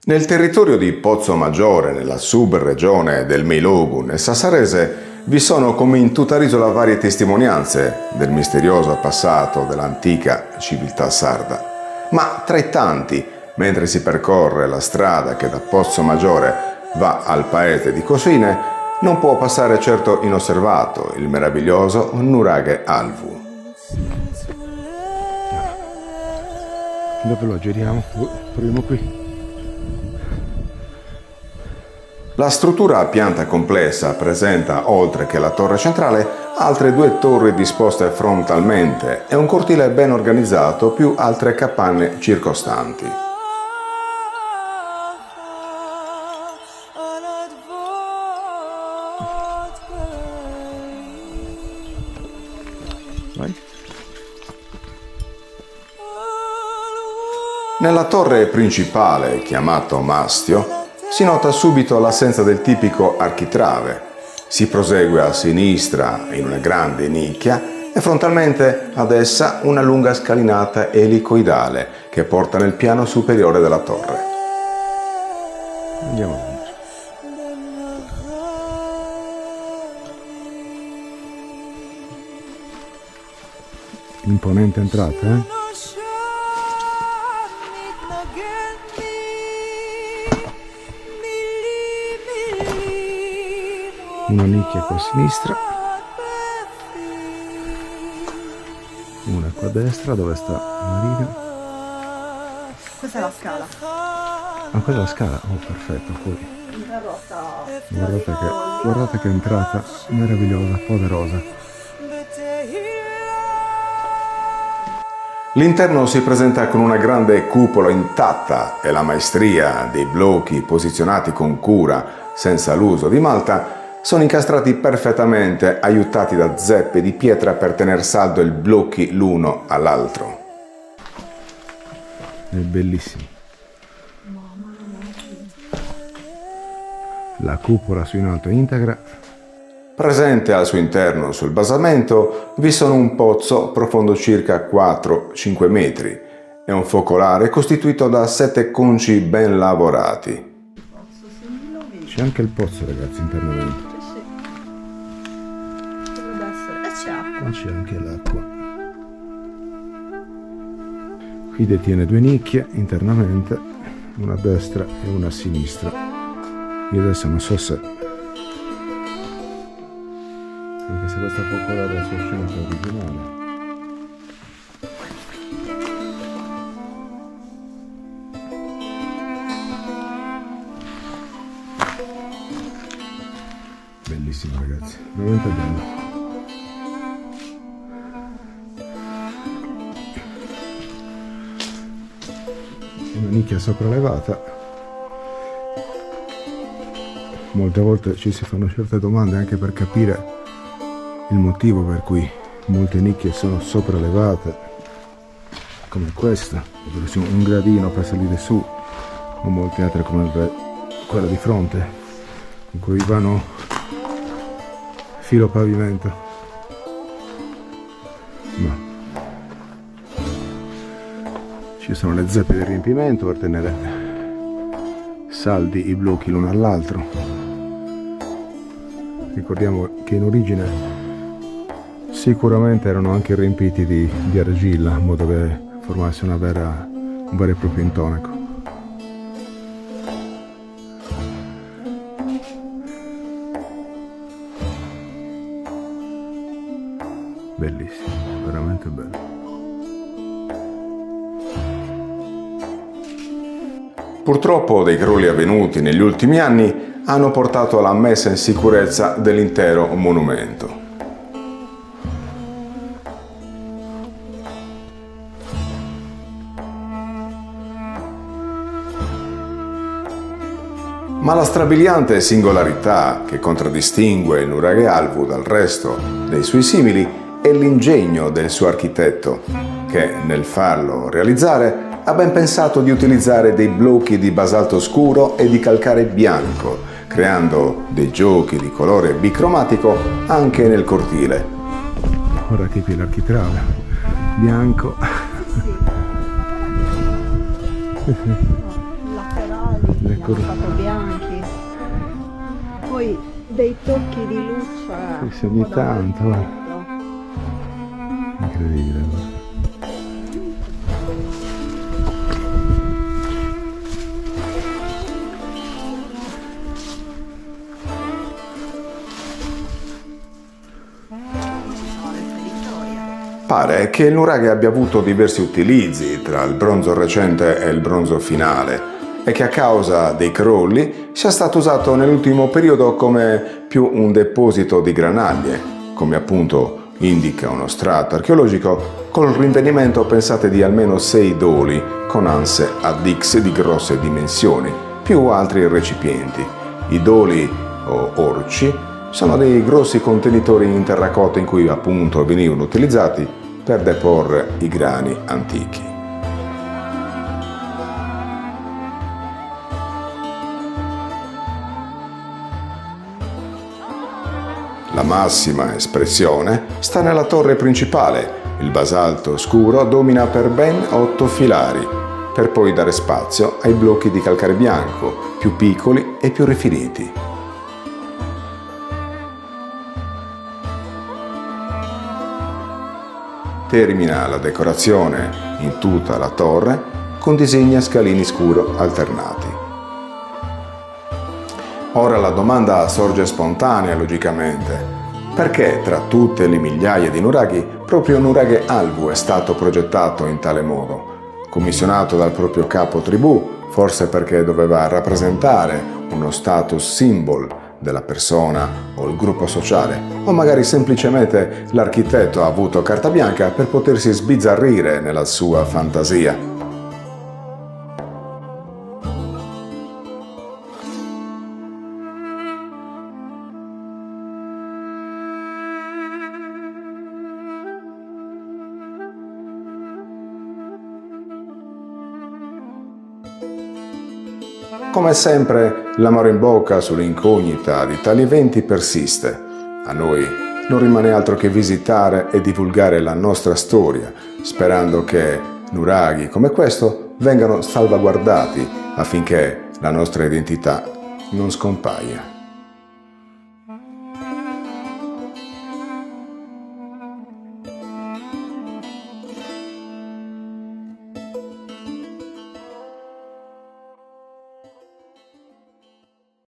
Nel territorio di Pozzomaggiore, nella subregione del Meilogun e Sassarese, vi sono come in tutta l'isola varie testimonianze del misterioso passato dell'antica civiltà sarda. Ma tra i tanti, mentre si percorre la strada che da Pozzomaggiore va al paese di Cosine, non può passare certo inosservato il meraviglioso nuraghe Alvu. Dove lo giriamo? Proviamo qui. La struttura a pianta complessa presenta, oltre che la torre centrale, altre due torri disposte frontalmente e un cortile ben organizzato più altre capanne circostanti. Vai. Nella torre principale, chiamato mastio, si nota subito l'assenza del tipico architrave. Si prosegue a sinistra in una grande nicchia e frontalmente ad essa una lunga scalinata elicoidale che porta nel piano superiore della torre. Andiamo avanti. Imponente entrata, eh? Una nicchia qua a sinistra, una qua a destra dove sta Marina. Questa è la scala. Ah, quella è la scala? Oh, perfetto, poi. Guardate che entrata meravigliosa, poderosa. L'interno si presenta con una grande cupola intatta e la maestria dei blocchi posizionati con cura, senza l'uso di malta, sono incastrati perfettamente, aiutati da zeppe di pietra per tener saldo i blocchi l'uno all'altro. È bellissimo. La cupola su in alto è integra. Presente al suo interno, sul basamento, vi sono un pozzo profondo circa 4-5 metri e un focolare costituito da 7 conci ben lavorati. C'è anche il pozzo, ragazzi, internamente. Qua c'è anche l'acqua. Qui detiene 2 nicchie internamente, una a destra e una a sinistra. Io adesso non so se, anche se questa focolare è la sua scelta originale. Bellissimo, ragazzi, veramente bello. Una nicchia sopraelevata. Molte volte ci si fanno certe domande anche per capire il motivo per cui molte nicchie sono sopraelevate, come questa, dove c'è un gradino per salire su, o molte altre come quella di fronte, in cui vanno filo pavimento. Ma ci sono le zeppe di riempimento per tenere saldi i blocchi l'uno all'altro. Ricordiamo che in origine sicuramente erano anche riempiti di argilla, in modo che formasse un vero e proprio intonaco. Bellissimo, veramente bello. Purtroppo dei crolli avvenuti negli ultimi anni hanno portato alla messa in sicurezza dell'intero monumento. Ma la strabiliante singolarità che contraddistingue il nuraghe Alvu dal resto dei suoi simili è l'ingegno del suo architetto, che nel farlo realizzare ha ben pensato di utilizzare dei blocchi di basalto scuro e di calcare bianco, creando dei giochi di colore bicromatico anche nel cortile. Guardate qui l'architrave, bianco. Laterali. fatto bianchi. Poi dei tocchi di luce. Sì, ogni tanto, guarda. Incredibile, guarda. Pare che il nuraghe abbia avuto diversi utilizzi tra il bronzo recente e il bronzo finale e che a causa dei crolli sia stato usato nell'ultimo periodo come più un deposito di granaglie, come appunto indica uno strato archeologico col rinvenimento, pensate, di almeno 6 doli con anse ad X di grosse dimensioni, più altri recipienti. I doli o orci sono dei grossi contenitori in terracotta in cui appunto venivano utilizzati per deporre i grani antichi. La massima espressione sta nella torre principale. Il basalto scuro domina per ben 8 filari, per poi dare spazio ai blocchi di calcare bianco, più piccoli e più rifiniti. Termina la decorazione in tutta la torre con disegni a scalini scuro alternati. Ora la domanda sorge spontanea, logicamente. Perché tra tutte le migliaia di nuraghi proprio nuraghe Alvu è stato progettato in tale modo? Commissionato dal proprio capo tribù, forse perché doveva rappresentare uno status symbol della persona o il gruppo sociale, o magari semplicemente l'architetto ha avuto carta bianca per potersi sbizzarrire nella sua fantasia. Come sempre, l'amore in bocca sull'incognita di tali eventi persiste. A noi non rimane altro che visitare e divulgare la nostra storia, sperando che nuraghi come questo vengano salvaguardati affinché la nostra identità non scompaia.